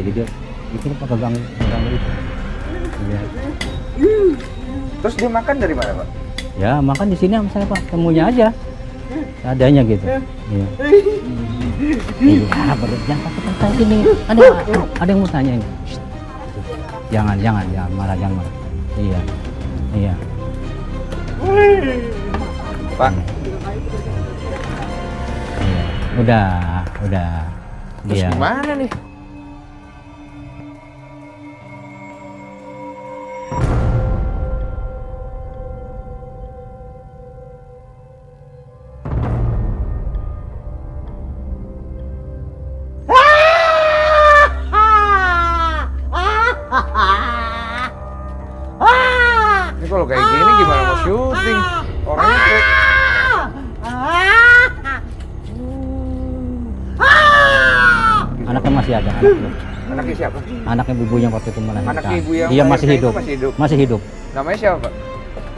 jadi dia itu pakai ganggu itu. Iya. Terus dia makan dari mana, Pak? Ya makan di sini sama saya Pak, temunya aja. Adanya gitu. Iya. Iya, jangan takut sini. Ada yang mau tanya ini. Shh. Jangan marah, jangan marah. Iya. Iya. Pak. Iya. Udah. Terus Iya. gimana nih? Ini kalau kayak gini gimana mau syuting? Orangnya kayak... Anaknya masih ada, anaknya. Anaknya siapa? Anaknya ibunya waktu itu melahirkan. Anak ibu yang Iya masih melahirkan hidup. itu masih hidup? Masih hidup. Namanya siapa, Pak?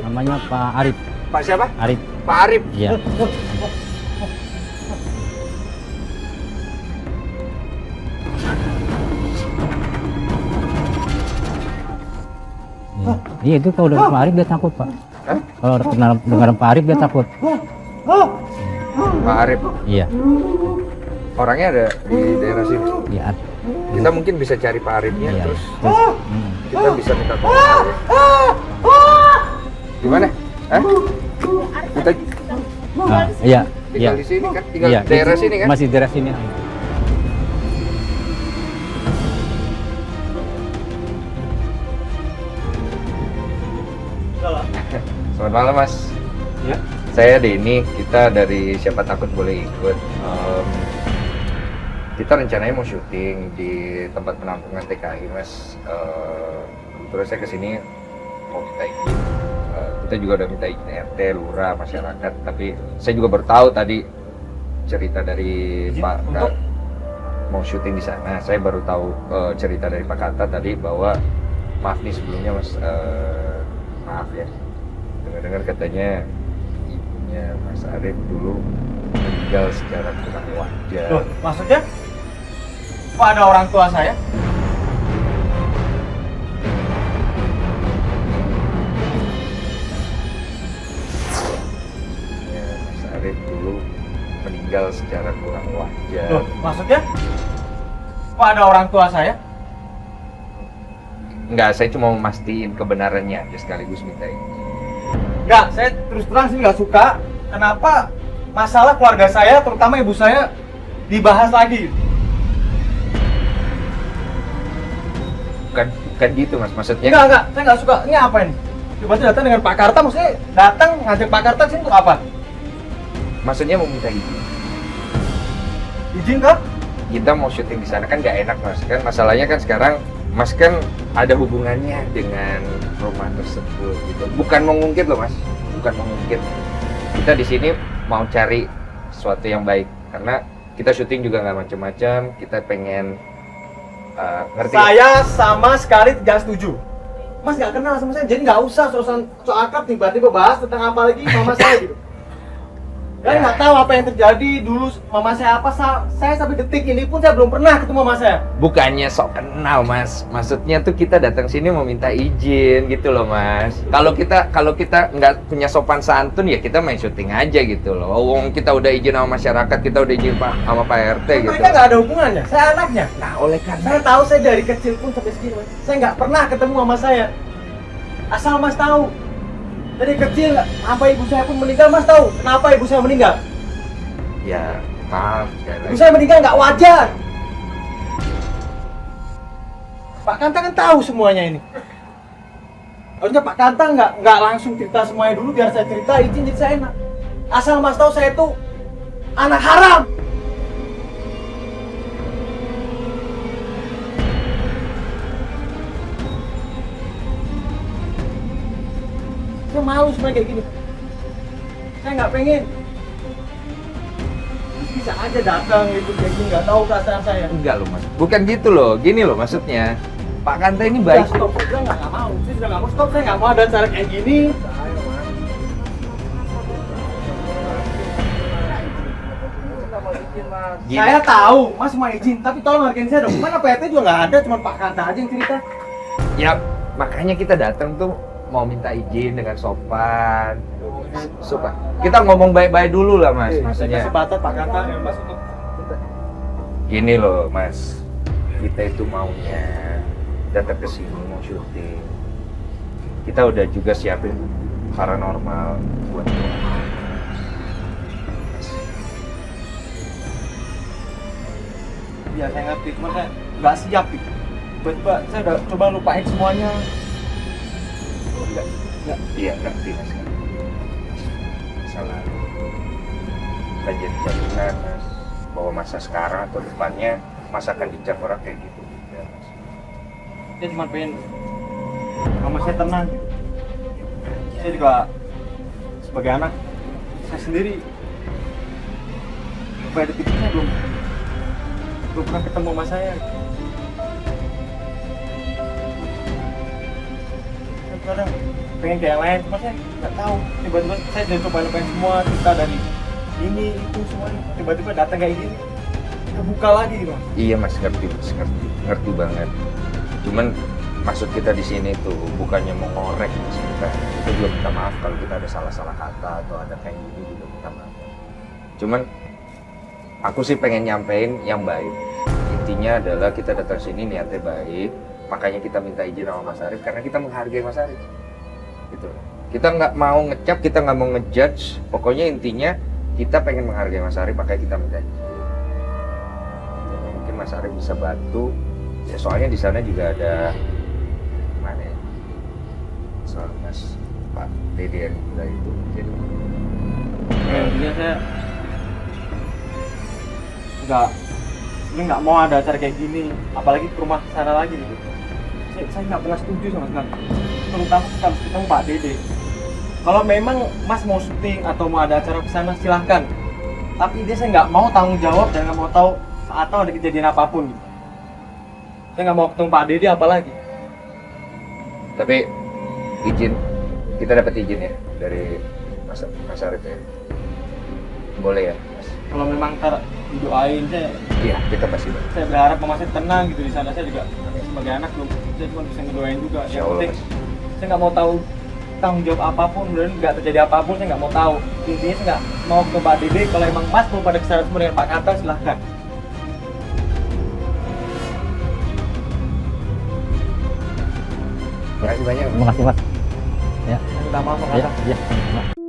Namanya Pak Arif. Pak siapa? Arif. Pak Arif. Iya. Iya itu kalau udah Pak Arif dia takut Pak. Hah? Kalau kenal dengar Pak Arif dia takut. Pak Arif. Iya. Orangnya ada di daerah sini. Iya. Kita mungkin bisa cari Pak Arifnya, Iya. terus Hmm. kita bisa minta tolong. Gimana? Hah? Kita Nah, iya. tinggal di sini kan? Tinggal Iya. di daerah sini kan? Masih daerah sini. Selamat malam, Mas. Ya. Saya Denny, kita dari Siapa Takut Boleh Ikut. Kita rencananya mau syuting di tempat penampungan TKI, Mas. Terus saya kesini mau minta izin. Kita juga udah minta izin RT, lurah, masyarakat. Tapi saya juga baru tahu tadi cerita dari Pak Kata mau syuting di sana. Saya baru tahu cerita dari Pak Kata tadi bahwa maaf nih sebelumnya, Mas. Maaf ya. Dengar-dengar katanya ibunya Mas Arif dulu meninggal secara kurang wajar. Loh, maksudnya? Kok ada orang tua saya? Ya, Mas Arif dulu meninggal secara kurang wajar. Loh, maksudnya? Kok ada orang tua saya? Enggak, saya cuma memastikan kebenarannya aja sekaligus minta izin. Enggak, saya terus terang sih nggak suka. Kenapa masalah keluarga saya, terutama ibu saya, dibahas lagi? Bukan gitu, Mas, maksudnya. Enggak, saya nggak suka. Ini apa ini? Tiba-tiba datang dengan Pak Karta, maksudnya datang ngajak Pak Karta sini untuk apa? Maksudnya mau minta izin. Izin kah? Kita mau syuting di sana kan nggak enak, Mas. Kan masalahnya kan sekarang Mas kan ada hubungannya dengan rumah tersebut gitu. Bukan mau ngungkit loh, Mas. Bukan mau ngungkit. Kita di sini mau cari sesuatu yang baik karena kita syuting juga nggak macam-macam. Kita pengen ngerti. Saya sama sekali tidak setuju. Mas nggak kenal sama saya, jadi nggak usah so akrab tiba-tiba bahas tentang apa lagi mama saya gitu. Saya nggak tahu apa yang terjadi dulu mama saya apa. Saya sampai detik ini pun saya belum pernah ketemu mama saya. Bukannya sok kenal, Mas. Maksudnya tuh kita datang sini mau minta izin gitu loh, Mas. Kalau kita nggak punya sopan santun ya kita main syuting aja gitu loh. Wong kita udah izin sama masyarakat, kita udah izin sama Pak RT gitu. Mereka nggak ada hubungannya. Saya anaknya. Nah, oleh karena Saya tahu saya dari kecil pun sampai segini, Mas. Saya nggak pernah ketemu mama saya. Asal Mas tahu. Dari kecil apa ibu saya pun meninggal, Mas tahu kenapa ibu saya meninggal? ya maaf sekali Ibu lagi. saya meninggal nggak wajar. Pak Kanta kan tahu semuanya ini. Harusnya Pak Kanta nggak langsung cerita semuanya dulu biar saya cerita izin jadi saya enak. Asal Mas tahu saya itu anak haram. Saya malu semuanya kayak gini. Saya nggak pengen. Bisa aja datang itu kayak gini, nggak tahu perasaan saya. Enggak loh, Mas, bukan gitu loh. Gini loh maksudnya, Pak Kanta ini baik. Stop, saya nggak mau. Saya sudah nggak mau stop. Saya nggak mau ada cara kayak gini. izin mas. Saya tahu, Mas mau izin, tapi tolong hargain saya dong. Mana PT juga nggak ada, cuma Pak Kanta aja yang cerita. Ya makanya kita datang tuh mau minta izin dengan sopan. Sopan. Kita ngomong baik-baik dulu lah mas. Maksudnya. Sebatas Pak Kanta ya Mas untuk Gini loh mas, kita itu maunya datang ke sini mau syuting. Kita udah juga siapin paranormal buat lo. ya saya ngerti, cuma saya nggak siap gitu. Tiba-tiba saya udah coba lupain semuanya. Nggak. Iya ngerti mas. Salah. Kita jadi jaminan mas bahwa masa sekarang atau depannya masa akan dicap orang kayak gitu. Ya, mas. Saya cuma pengen mama saya tenang gitu. Saya juga sebagai anak saya sendiri pada detik ini saya belum pernah ketemu sama saya. Saya kadang pengen kayak yang lain, cuma saya nggak tahu. Tiba-tiba saya udah coba-cobain semua cerita dari ini itu semuanya, tiba-tiba datang kayak gini, kebuka lagi gitu. Iya mas ngerti ngerti banget. Cuman maksud kita di sini tuh bukannya mau ngorek mas kita juga minta maaf kalau kita ada salah-salah kata atau ada kayak gini juga minta maaf. Cuman aku sih pengen nyampein yang baik. Intinya adalah kita datang sini niatnya baik, makanya kita minta izin sama Mas Arif karena kita menghargai Mas Arif. Gitu. Kita nggak mau ngecap, kita nggak mau ngejudge. Pokoknya intinya kita pengen menghargai Mas Arif, makanya kita minta izin. Mungkin Mas Arif bisa bantu. Ya, soalnya di sana juga ada mana ya? Soal Mas Pak Dede yang udah itu. Jadi, Intinya saya nggak mau ada acara kayak gini, apalagi ke rumah sana lagi gitu. Saya nggak pernah setuju sama sekali, terutama kalau ketemu Pak Dede. Kalau memang Mas mau syuting atau mau ada acara ke sana silahkan, tapi dia saya nggak mau tanggung jawab dan nggak mau tahu atau ada kejadian apapun gitu. Saya nggak mau ketemu Pak Dede apalagi. tapi izin, kita dapat izin ya dari Mas Arif ya. Boleh ya, Mas? Kalau memang ntar didoain Iya, kita pasti. saya berharap mama saya tenang gitu di sana. Saya juga sebagai anak belum, saya cuma bisa ngedoain juga. Insya Yang Allah, penting Mas. saya nggak mau tahu tanggung jawab apapun, dan nggak terjadi apapun saya nggak mau tahu. Intinya saya nggak mau ke Pak Dede. Kalau emang Mas mau pada kesana semua dengan Pak Kanta silahkan. Terima kasih banyak. Terima kasih mas. Ya, Saya minta maaf Pak ya, Kanta. ya.